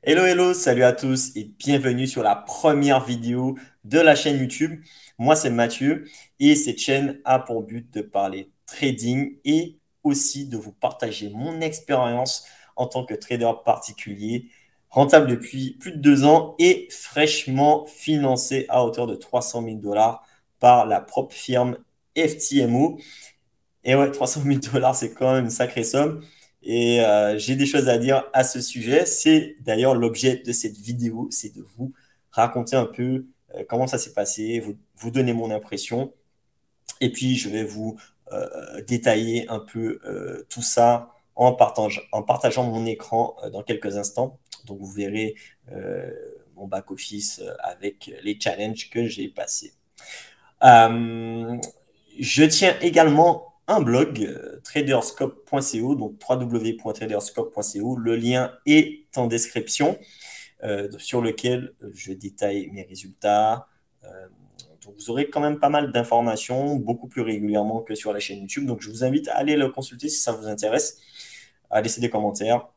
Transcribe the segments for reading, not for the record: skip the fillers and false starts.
Hello, hello, salut à tous et bienvenue sur la première vidéo de la chaîne YouTube. Moi, c'est Mathieu et cette chaîne a pour but de parler trading et aussi de vous partager mon expérience en tant que trader particulier, rentable depuis plus de 2 ans et fraîchement financé à hauteur de 300 000 dollars par la propre firme FTMO. Et ouais, 300 000 dollars, c'est quand même une sacrée somme. Et j'ai des choses à dire à ce sujet. C'est d'ailleurs l'objet de cette vidéo, c'est de vous raconter un peu comment ça s'est passé, vous donner mon impression. Et puis, je vais vous détailler un peu tout ça en partageant mon écran dans quelques instants. Donc, vous verrez mon back-office avec les challenges que j'ai passés. Euh, je tiens également un blog, traderscope.co, donc www.traderscope.co. Le lien est en description, sur lequel je détaille mes résultats. Donc vous aurez quand même pas mal d'informations, beaucoup plus régulièrement que sur la chaîne YouTube. Donc je vous invite à aller le consulter si ça vous intéresse, à laisser des commentaires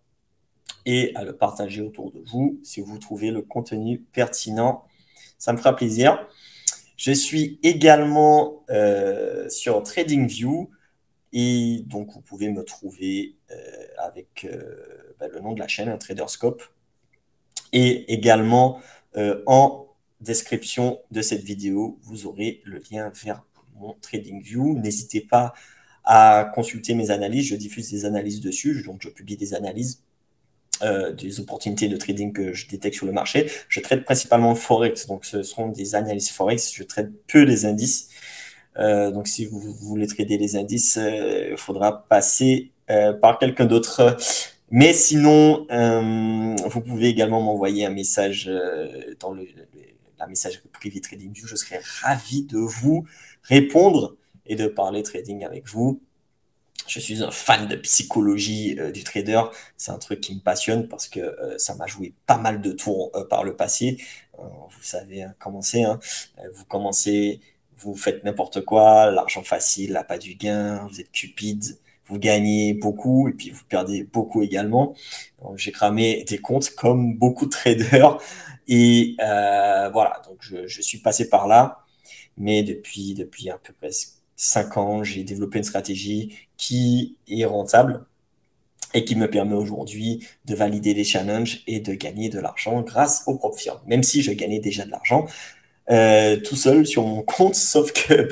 et à le partager autour de vous si vous trouvez le contenu pertinent. Ça me fera plaisir. Je suis également sur TradingView et donc vous pouvez me trouver avec le nom de la chaîne, Traderscope. Et également en description de cette vidéo, vous aurez le lien vers mon TradingView. N'hésitez pas à consulter mes analyses. Je diffuse des analyses dessus, donc je publie des analyses des opportunités de trading que je détecte sur le marché. Je trade principalement Forex, donc ce seront des analyses Forex. Je trade peu les indices. Donc si vous voulez trader les indices, il faudra passer par quelqu'un d'autre. Mais sinon, vous pouvez également m'envoyer un message dans la messagerie privée TradingView. Je serai ravi de vous répondre et de parler trading avec vous. Je suis un fan de psychologie du trader. C'est un truc qui me passionne parce que ça m'a joué pas mal de tours par le passé. Vous savez hein, comment c'est. Hein. Vous commencez, vous faites n'importe quoi, l'argent facile, là, pas du gain, vous êtes cupide, vous gagnez beaucoup et puis vous perdez beaucoup également. J'ai cramé des comptes comme beaucoup de traders. Et voilà, donc je suis passé par là. Mais depuis à peu près 5 ans, j'ai développé une stratégie qui est rentable et qui me permet aujourd'hui de valider les challenges et de gagner de l'argent grâce aux propres firmes. Même si je gagnais déjà de l'argent tout seul sur mon compte, sauf que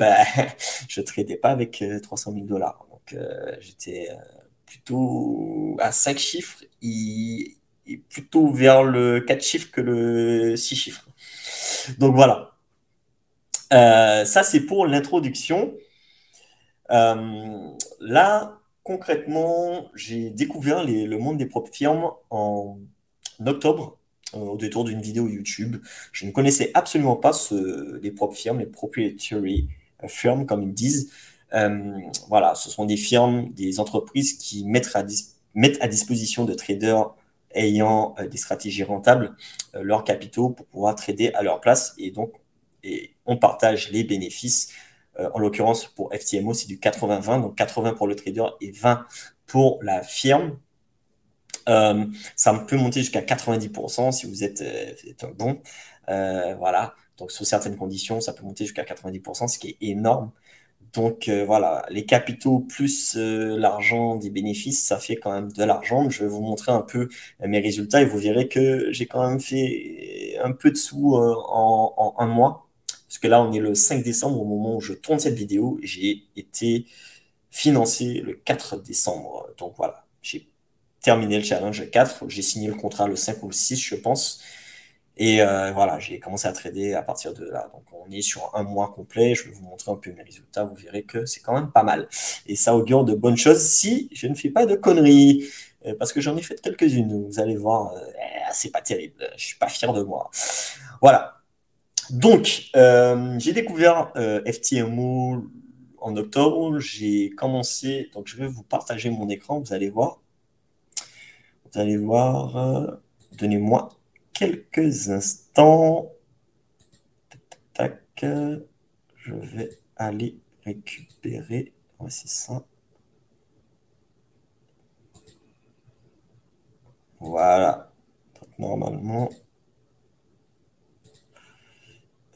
je ne tradais pas avec 300 000 dollars. Donc j'étais plutôt à 5 chiffres et plutôt vers le 4 chiffres que le 6 chiffres. Donc voilà. Ça, c'est pour l'introduction. Là, concrètement, j'ai découvert le monde des propres firmes en octobre, au détour d'une vidéo YouTube. Je ne connaissais absolument pas les propres firmes, les proprietary firms, comme ils disent. Voilà, ce sont des firmes, des entreprises qui mettent à disposition de traders ayant des stratégies rentables leurs capitaux pour pouvoir trader à leur place. Et donc, on partage les bénéfices en l'occurrence, pour FTMO, c'est du 80-20, donc 80 pour le trader et 20 pour la firme. Ça peut monter jusqu'à 90% si vous êtes un bon. Voilà. Donc, sous certaines conditions, ça peut monter jusqu'à 90%, ce qui est énorme. Donc, voilà, les capitaux plus l'argent des bénéfices, ça fait quand même de l'argent. Je vais vous montrer un peu mes résultats et vous verrez que j'ai quand même fait un peu de sous en un mois. Parce que là, on est le 5 décembre, au moment où je tourne cette vidéo. J'ai été financé le 4 décembre. Donc voilà, j'ai terminé le challenge 4. J'ai signé le contrat le 5 ou le 6, je pense. Et voilà, j'ai commencé à trader à partir de là. Donc on est sur un mois complet. Je vais vous montrer un peu mes résultats. Vous verrez que c'est quand même pas mal. Et ça augure de bonnes choses si je ne fais pas de conneries. Parce que j'en ai fait quelques-unes. Vous allez voir, c'est pas terrible. Je suis pas fier de moi. Voilà. Donc, j'ai découvert FTMO en octobre. J'ai commencé, donc je vais vous partager mon écran. Vous allez voir. Vous allez voir. Donnez-moi quelques instants. Tac. Je vais aller récupérer. Voici ça. Voilà. normalement,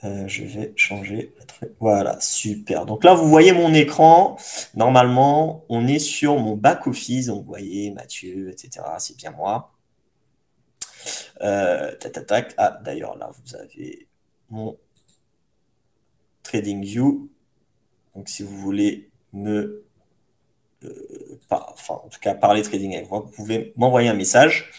je vais changer. Voilà, super. Donc là, vous voyez mon écran. Normalement, on est sur mon back-office. Donc, vous voyez Mathieu, etc. C'est bien moi. Tac, tac, tac. Ah, d'ailleurs, là, vous avez mon TradingView. Donc, si vous voulez me, enfin, en tout cas, parler trading avec moi, vous pouvez m'envoyer un message.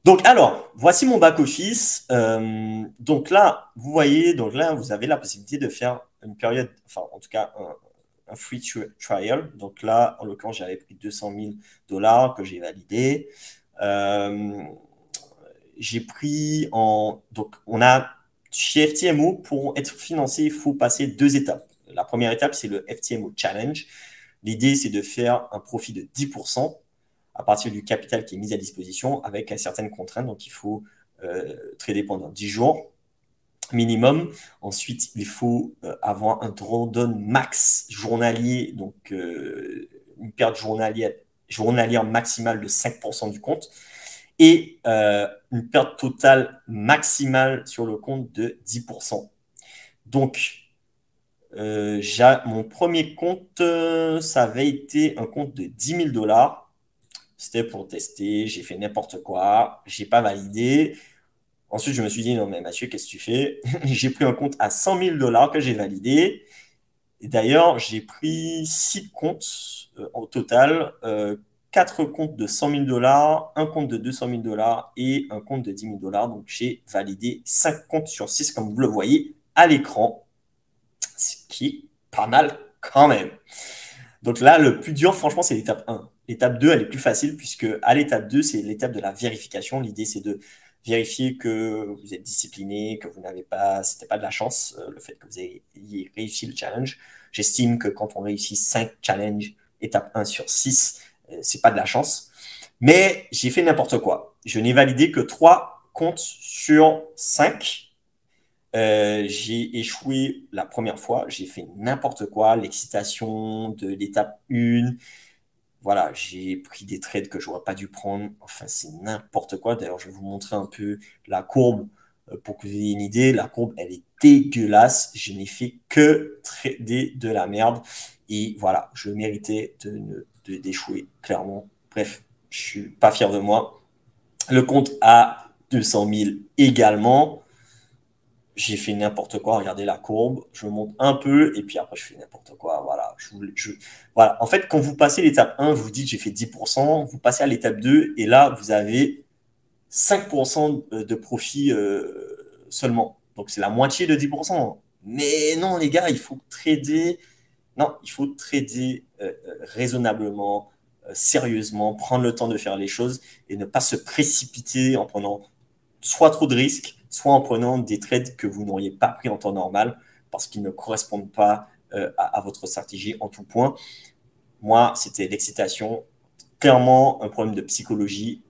Donc, alors, voici mon back-office. Donc là, vous voyez, donc là, vous avez la possibilité de faire une période, enfin, en tout cas, un free trial. Donc là, en l'occurrence, j'avais pris 200 000 dollars que j'ai validé. J'ai pris en. Donc, on a chez FTMO, pour être financé, il faut passer 2 étapes. La première étape, c'est le FTMO Challenge. L'idée, c'est de faire un profit de 10% à partir du capital qui est mis à disposition avec certaines contraintes. Donc, il faut trader pendant 10 jours minimum. Ensuite, il faut avoir un drawdown max journalier, donc une perte journalière maximale de 5% du compte et une perte totale maximale sur le compte de 10%. Donc, mon premier compte, ça avait été un compte de 10 000 dollars. C'était pour tester, j'ai fait n'importe quoi, j'ai pas validé. Ensuite, je me suis dit, non, mais Mathieu, qu'est-ce que tu fais? J'ai pris un compte à 100 000 dollars que j'ai validé. Et d'ailleurs, j'ai pris 6 comptes au total, 4 comptes de 100 000 dollars, un compte de 200 000 dollars et un compte de 10 000 dollars. Donc, j'ai validé 5 comptes sur 6, comme vous le voyez à l'écran, ce qui est pas mal quand même. Donc là, le plus dur, franchement, c'est l'étape 1. L'étape 2, elle est plus facile puisque à l'étape 2, c'est l'étape de la vérification. L'idée, c'est de vérifier que vous êtes discipliné, que vous n'avez pas, c'était pas de la chance, le fait que vous ayez réussi le challenge. J'estime que quand on réussit 5 challenges, étape 1 sur 6, c'est pas de la chance. Mais j'ai fait n'importe quoi. Je n'ai validé que 3 comptes sur 5. J'ai échoué la première fois, j'ai fait n'importe quoi, l'excitation de l'étape 1. Voilà, j'ai pris des trades que je n'aurais pas dû prendre. Enfin, c'est n'importe quoi. D'ailleurs, je vais vous montrer un peu la courbe pour que vous ayez une idée. La courbe, elle est dégueulasse. Je n'ai fait que trader de la merde. Et voilà, je méritais d'échouer, clairement. Bref, je ne suis pas fier de moi. Le compte a 200 000 également. J'ai fait n'importe quoi, regardez la courbe, je monte un peu et puis après je fais n'importe quoi. Voilà. Voilà. En fait, quand vous passez l'étape 1, vous dites j'ai fait 10%, vous passez à l'étape 2 et là vous avez 5% de profit seulement. Donc c'est la moitié de 10%. Mais non les gars, il faut trader. Non, il faut trader raisonnablement, sérieusement, prendre le temps de faire les choses et ne pas se précipiter en prenant soit trop de risques, soit en prenant des trades que vous n'auriez pas pris en temps normal parce qu'ils ne correspondent pas à votre stratégie en tout point. Moi, c'était l'excitation, clairement un problème de psychologie.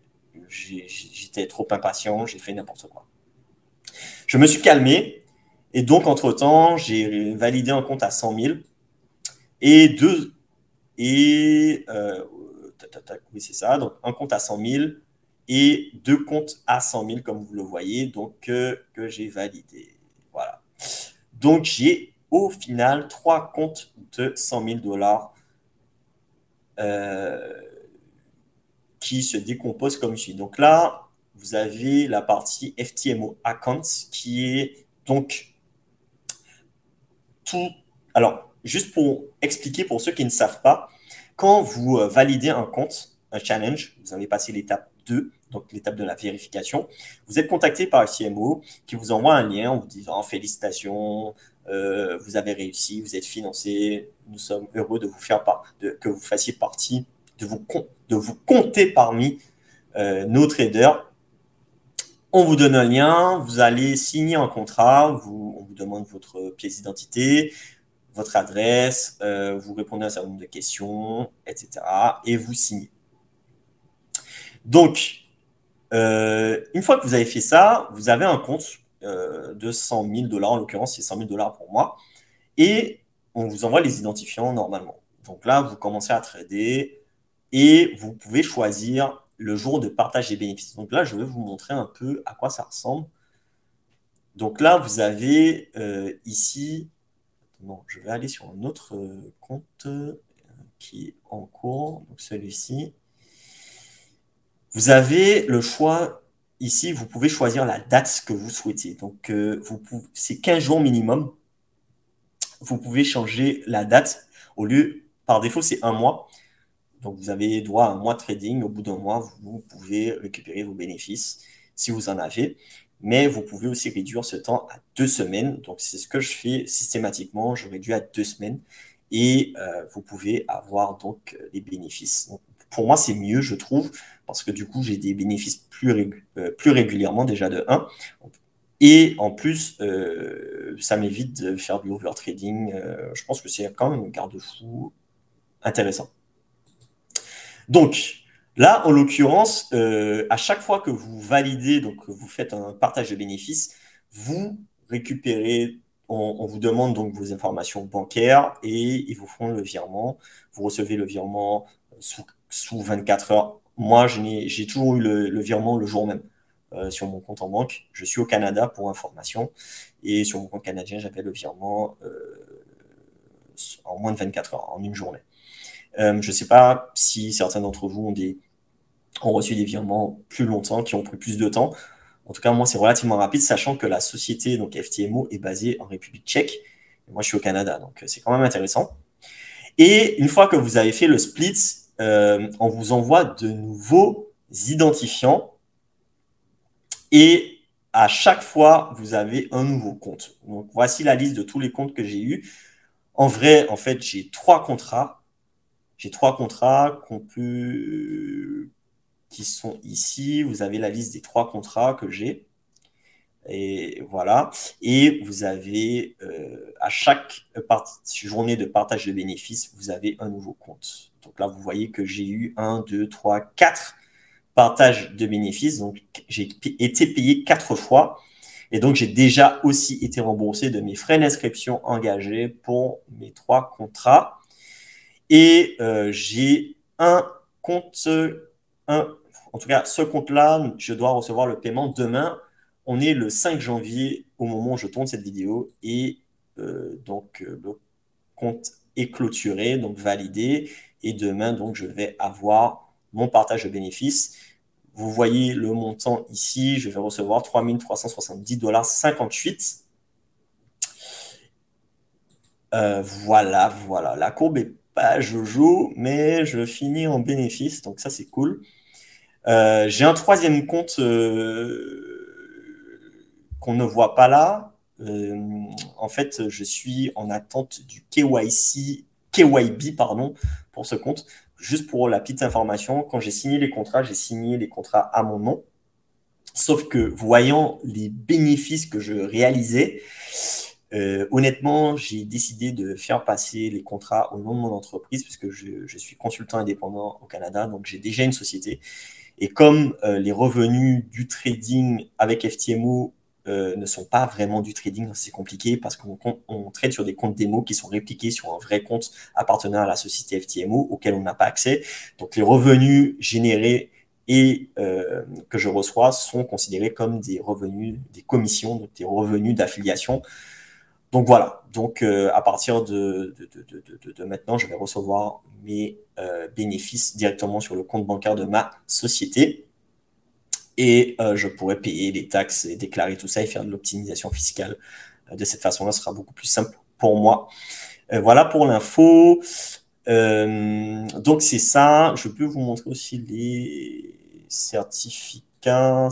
J'étais trop impatient, j'ai fait n'importe quoi. Je me suis calmé et donc, entre-temps, j'ai validé un compte à 100 000 et deux. Et oui, c'est ça. Donc, un compte à 100 000 et 2 comptes à 100 000, comme vous le voyez, donc que j'ai validé. Voilà. Donc, j'ai au final 3 comptes de 100 000 dollars qui se décomposent comme suit. Donc là, vous avez la partie FTMO Accounts qui est donc tout. Alors, juste pour expliquer pour ceux qui ne savent pas, quand vous validez un compte, un challenge, vous avez passé l'étape 2, donc l'étape de la vérification, vous êtes contacté par le CMO qui vous envoie un lien en vous disant félicitations, vous avez réussi, vous êtes financé, nous sommes heureux de vous faire que vous fassiez partie, de vous compter parmi nos traders. On vous donne un lien, vous allez signer un contrat, on vous demande votre pièce d'identité, votre adresse, vous répondez à un certain nombre de questions, etc. Et vous signez. Donc, une fois que vous avez fait ça, vous avez un compte de 100 000 dollars, en l'occurrence, c'est 100 000 dollars pour moi, et on vous envoie les identifiants normalement. Donc là, vous commencez à trader et vous pouvez choisir le jour de partage des bénéfices. Donc là, je vais vous montrer un peu à quoi ça ressemble. Donc là, vous avez ici, non, je vais aller sur un autre compte qui est en cours, donc celui-ci. Vous avez le choix, ici, vous pouvez choisir la date que vous souhaitez. Donc, c'est 15 jours minimum. Vous pouvez changer la date. Au lieu, par défaut, c'est un mois. Donc, vous avez droit à un mois de trading. Au bout d'un mois, vous pouvez récupérer vos bénéfices si vous en avez. Mais vous pouvez aussi réduire ce temps à 2 semaines. Donc, c'est ce que je fais systématiquement. Je réduis à 2 semaines. Et vous pouvez avoir donc les bénéfices. Donc, pour moi, c'est mieux, je trouve, parce que du coup, j'ai des bénéfices plus régulièrement, déjà de 1. Et en plus, ça m'évite de faire du overtrading. Je pense que c'est quand même un garde-fou intéressant. Donc, là, en l'occurrence, à chaque fois que vous validez, donc que vous faites un partage de bénéfices, vous récupérez, on vous demande donc vos informations bancaires et ils vous font le virement. Vous recevez le virement sous 24 heures. Moi, j'ai toujours eu le virement le jour même sur mon compte en banque. Je suis au Canada pour information et sur mon compte canadien, j'avais le virement en moins de 24 heures, en une journée. Je ne sais pas si certains d'entre vous ont reçu des virements plus longtemps, qui ont pris plus de temps. En tout cas, moi, c'est relativement rapide, sachant que la société, donc FTMO, est basée en République tchèque. Et moi, je suis au Canada, donc c'est quand même intéressant. Et une fois que vous avez fait le split, on vous envoie de nouveaux identifiants. Et à chaque fois, vous avez un nouveau compte. Donc, voici la liste de tous les comptes que j'ai eus. En vrai, en fait, j'ai 3 contrats. J'ai 3 contrats qui sont ici. Vous avez la liste des 3 contrats que j'ai. Et voilà. Et vous avez, à chaque journée de partage de bénéfices, vous avez un nouveau compte. Donc là, vous voyez que j'ai eu 1, 2, 3, 4 partages de bénéfices. Donc, j'ai été payé 4 fois. Et donc, j'ai déjà aussi été remboursé de mes frais d'inscription engagés pour mes 3 contrats. Et j'ai un compte, en tout cas, ce compte-là, je dois recevoir le paiement demain. On est le 5 janvier au moment où je tourne cette vidéo et donc le compte est clôturé, donc validé. Et demain, donc, je vais avoir mon partage de bénéfices. Vous voyez le montant ici, je vais recevoir 3 370,58 $. Voilà. La courbe est pas jojo, mais je finis en bénéfice, donc ça c'est cool. J'ai un troisième compte qu'on ne voit pas là. En fait, je suis en attente du KYB pardon, pour ce compte. Juste pour la petite information, quand j'ai signé les contrats, j'ai signé les contrats à mon nom. Sauf que voyant les bénéfices que je réalisais, honnêtement, j'ai décidé de faire passer les contrats au nom de mon entreprise puisque je suis consultant indépendant au Canada, donc j'ai déjà une société. Et comme les revenus du trading avec FTMO ne sont pas vraiment du trading, c'est compliqué parce qu'on trade sur des comptes démo qui sont répliqués sur un vrai compte appartenant à la société FTMO auquel on n'a pas accès. Donc les revenus générés et que je reçois sont considérés comme des revenus, des commissions, donc des revenus d'affiliation. Donc voilà, donc à partir de maintenant, je vais recevoir mes bénéfices directement sur le compte bancaire de ma société et je pourrai payer les taxes et déclarer tout ça et faire de l'optimisation fiscale. De cette façon-là, ce sera beaucoup plus simple pour moi. Voilà pour l'info. Donc c'est ça. Je peux vous montrer aussi les certificats.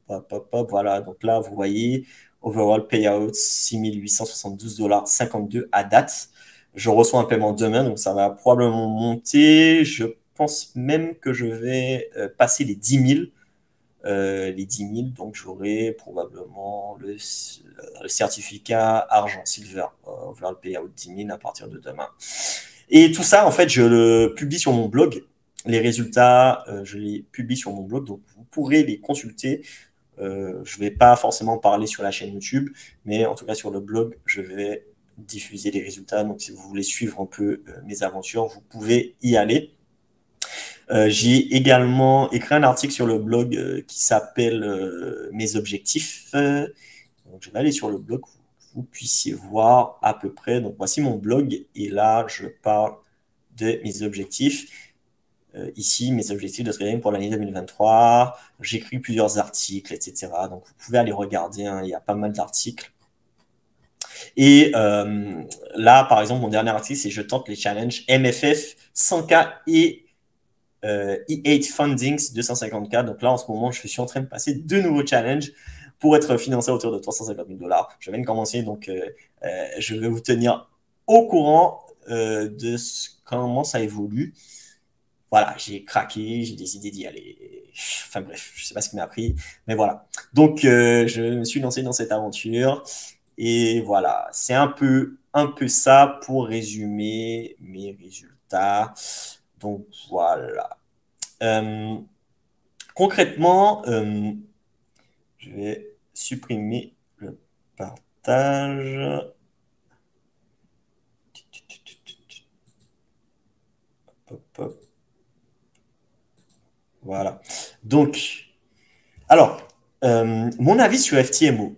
Hop, hop, hop, voilà, donc là, vous voyez, overall payout, 6 872,52 $ à date. Je reçois un paiement demain, donc ça va probablement monter. Je pense même que je vais passer les 10 000. Les 10 000, donc j'aurai probablement le certificat argent, silver, overall payout 10 000 à partir de demain. Et tout ça, en fait, je le publie sur mon blog. Les résultats, je les publie sur mon blog, donc vous pourrez les consulter. Je ne vais pas forcément parler sur la chaîne YouTube, mais en tout cas sur le blog, je vais diffuser les résultats. Donc si vous voulez suivre un peu mes aventures, vous pouvez y aller. J'ai également écrit un article sur le blog qui s'appelle Mes objectifs. Donc, je vais aller sur le blog pour que vous puissiez voir à peu près. Donc, voici mon blog et là, je parle de mes objectifs. Ici, mes objectifs de trading pour l'année 2023. J'écris plusieurs articles, etc. Donc, vous pouvez aller regarder. Hein, il y a pas mal d'articles. Et là, par exemple, mon dernier article, c'est je tente les challenges MFF 100K et E8 Fundings 250K. Donc là, en ce moment, je suis en train de passer 2 nouveaux challenges pour être financé à hauteur de 350 000 $. Je viens de commencer, donc je vais vous tenir au courant de comment ça évolue. Voilà, j'ai craqué, j'ai décidé d'y aller. Enfin bref, je ne sais pas ce qui m'a pris, mais voilà. Donc, je me suis lancé dans cette aventure. Et voilà, c'est un peu ça pour résumer mes résultats. Donc, voilà. Concrètement, je vais supprimer le partage. Hop, hop. Voilà. Donc, alors, mon avis sur FTMO.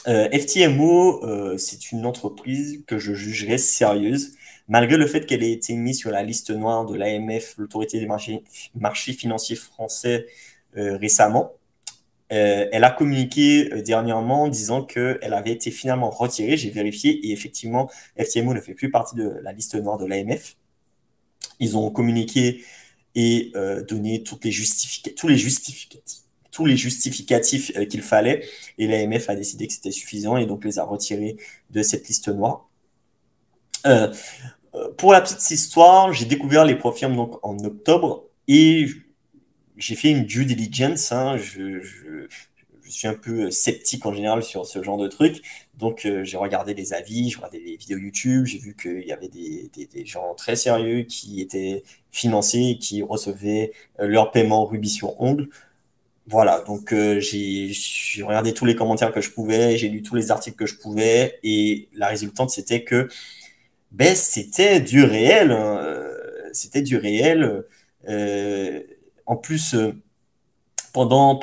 FTMO, c'est une entreprise que je jugerais sérieuse, malgré le fait qu'elle ait été mise sur la liste noire de l'AMF, l'autorité des marchés financiers français, récemment. Elle a communiqué dernièrement disant qu'elle avait été finalement retirée. J'ai vérifié et effectivement, FTMO ne fait plus partie de la liste noire de l'AMF. Ils ont communiqué et donné tous les justificatifs qu'il fallait. Et l'AMF a décidé que c'était suffisant et donc les a retirés de cette liste noire. Pour la petite histoire, j'ai découvert les Profirmes donc en octobre et j'ai fait une due diligence. Hein, je suis un peu sceptique en général sur ce genre de trucs. Donc, j'ai regardé les avis, j'ai regardé les vidéos YouTube, j'ai vu qu'il y avait des gens très sérieux qui étaient financés et qui recevaient leur paiement rubis sur ongle. Voilà, donc j'ai regardé tous les commentaires que je pouvais, j'ai lu tous les articles que je pouvais et la résultante, c'était que ben, c'était du réel. Hein, c'était du réel. Euh, En plus, pendant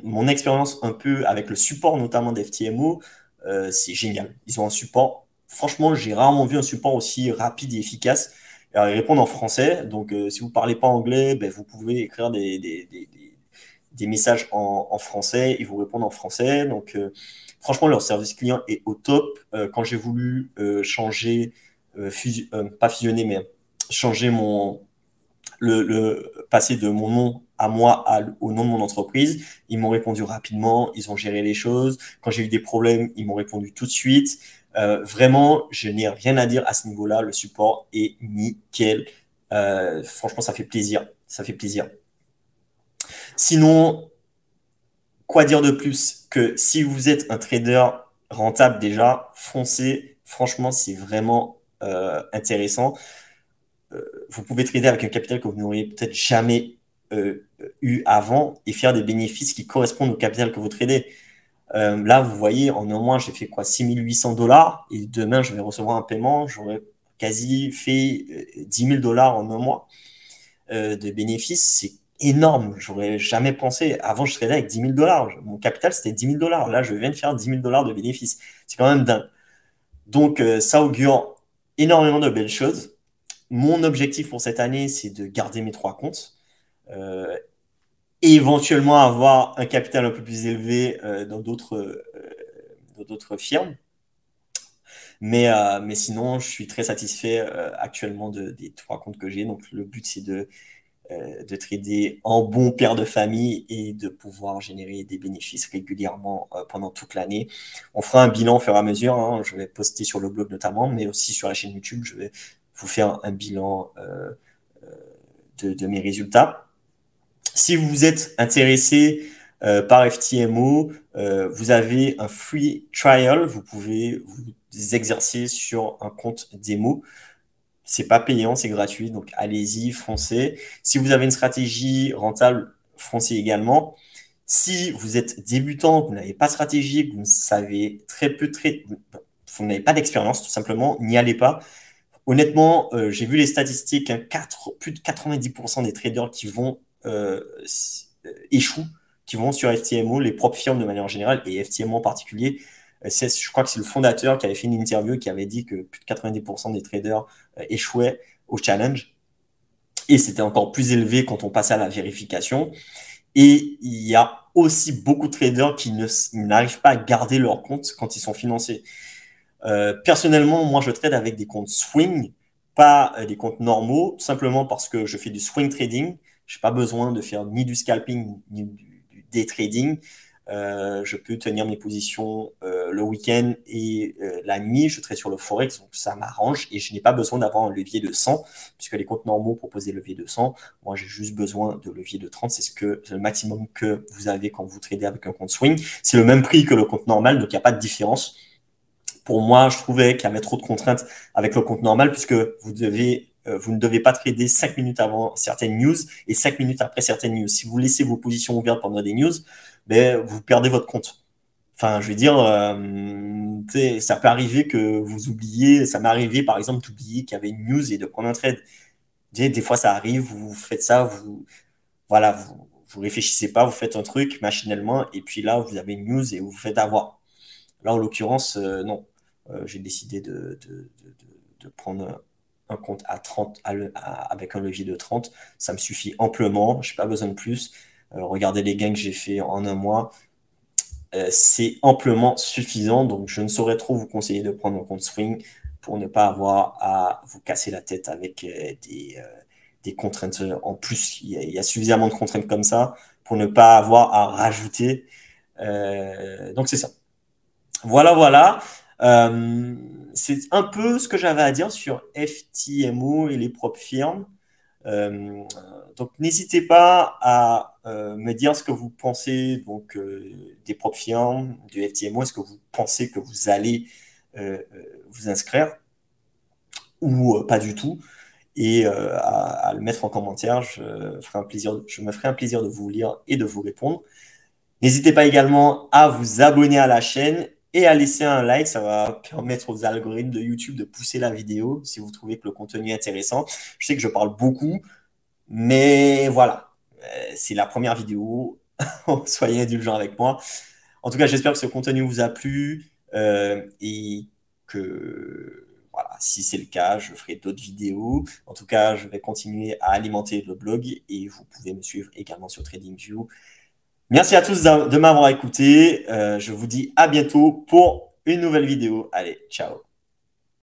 mon expérience un peu avec le support notamment d'FTMO, c'est génial. Ils ont un support. Franchement, j'ai rarement vu un support aussi rapide et efficace. Alors, ils répondent en français. Donc, si vous ne parlez pas anglais, ben, vous pouvez écrire des messages en français. Ils vous répondent en français. Donc, franchement, leur service client est au top. Quand j'ai voulu changer, pas fusionner, mais changer passer de mon nom à moi au nom de mon entreprise. Ils m'ont répondu rapidement, ils ont géré les choses. Quand j'ai eu des problèmes, ils m'ont répondu tout de suite. Vraiment, je n'ai rien à dire à ce niveau-là. Le support est nickel. Franchement, ça fait plaisir. Ça fait plaisir. Sinon, quoi dire de plus que si vous êtes un trader rentable déjà, foncez. Franchement, c'est vraiment intéressant. Vous pouvez trader avec un capital que vous n'auriez peut-être jamais eu avant et faire des bénéfices qui correspondent au capital que vous tradez. Là, vous voyez, en un mois, j'ai fait quoi? 6 800 $ et demain, je vais recevoir un paiement. J'aurais quasi fait 10 000 $ en un mois de bénéfices. C'est énorme. J'aurais jamais pensé. Avant, je tradais avec 10 000 $. Mon capital, c'était 10 000 $. Là, je viens de faire 10 000 $ de bénéfices. C'est quand même dingue. Donc, ça augure énormément de belles choses. Mon objectif pour cette année, c'est de garder mes 3 comptes et éventuellement avoir un capital un peu plus élevé dans d'autres firmes. Mais sinon, je suis très satisfait actuellement des 3 comptes que j'ai. Donc, le but, c'est de trader en bon père de famille et de pouvoir générer des bénéfices régulièrement pendant toute l'année. On fera un bilan au fur et à mesure. Hein. Je vais poster sur le blog notamment, mais aussi sur la chaîne YouTube. Je vais vous faire un bilan de mes résultats. Si vous êtes intéressé par FTMO, vous avez un free trial. Vous pouvez vous exercer sur un compte démo. C'est pas payant, c'est gratuit. Donc, allez-y, foncez. Si vous avez une stratégie rentable, foncez également. Si vous êtes débutant, vous n'avez pas de stratégie, que vous savez très peu, vous n'avez pas d'expérience, tout simplement, n'y allez pas. honnêtement, j'ai vu les statistiques, hein, plus de 90% des traders qui vont échouent, qui vont sur FTMO, les propres firmes de manière générale, et FTMO en particulier. Je crois que c'est le fondateur qui avait fait une interview qui avait dit que plus de 90% des traders échouaient au challenge. Et c'était encore plus élevé quand on passait à la vérification. Et il y a aussi beaucoup de traders qui n'arrivent pas à garder leur compte quand ils sont financés. Personnellement, moi, je trade avec des comptes swing, pas des comptes normaux, tout simplement parce que je fais du swing trading. Je n'ai pas besoin de faire ni du scalping ni du day trading. Je peux tenir mes positions le week-end et la nuit. Je trade sur le forex, donc ça m'arrange et je n'ai pas besoin d'avoir un levier de 100 puisque les comptes normaux proposent des leviers de 100. Moi, j'ai juste besoin de levier de 30. C'est le maximum que vous avez quand vous tradez avec un compte swing. C'est le même prix que le compte normal, donc il n'y a pas de différence. Pour moi, je trouvais qu'il y avait trop de contraintes avec le compte normal puisque vous ne devez pas trader 5 minutes avant certaines news et 5 minutes après certaines news. Si vous laissez vos positions ouvertes pendant des news, ben, vous perdez votre compte. Enfin, je veux dire, ça peut arriver que vous oubliez, ça m'est arrivé par exemple d'oublier qu'il y avait une news et de prendre un trade. Des fois, ça arrive, vous faites ça, voilà, vous réfléchissez pas, vous faites un truc machinalement et puis là, vous avez une news et vous vous faites avoir. Là, en l'occurrence, non. J'ai décidé de prendre un compte à 30 avec un levier de 30. Ça me suffit amplement. Je n'ai pas besoin de plus. Regardez les gains que j'ai fait en un mois. C'est amplement suffisant. Donc, je ne saurais trop vous conseiller de prendre un compte swing pour ne pas avoir à vous casser la tête avec des contraintes en plus. Il y a suffisamment de contraintes comme ça pour ne pas avoir à rajouter. Donc, c'est ça. Voilà, voilà. C'est un peu ce que j'avais à dire sur FTMO et les propres firmes. Euh, donc, n'hésitez pas à me dire ce que vous pensez donc, des propres firmes, du FTMO. Est-ce que vous pensez que vous allez vous inscrire ou pas du tout? Et à le mettre en commentaire. Je me ferai un plaisir de vous lire et de vous répondre. N'hésitez pas également à vous abonner à la chaîne et à laisser un like. Ça va permettre aux algorithmes de YouTube de pousser la vidéo si vous trouvez que le contenu est intéressant. Je sais que je parle beaucoup, mais voilà, c'est la première vidéo. Soyez indulgents avec moi. En tout cas, j'espère que ce contenu vous a plu et que voilà, si c'est le cas, je ferai d'autres vidéos. En tout cas, je vais continuer à alimenter le blog et vous pouvez me suivre également sur TradingView. Merci à tous de m'avoir écouté. Je vous dis à bientôt pour une nouvelle vidéo. Allez, ciao.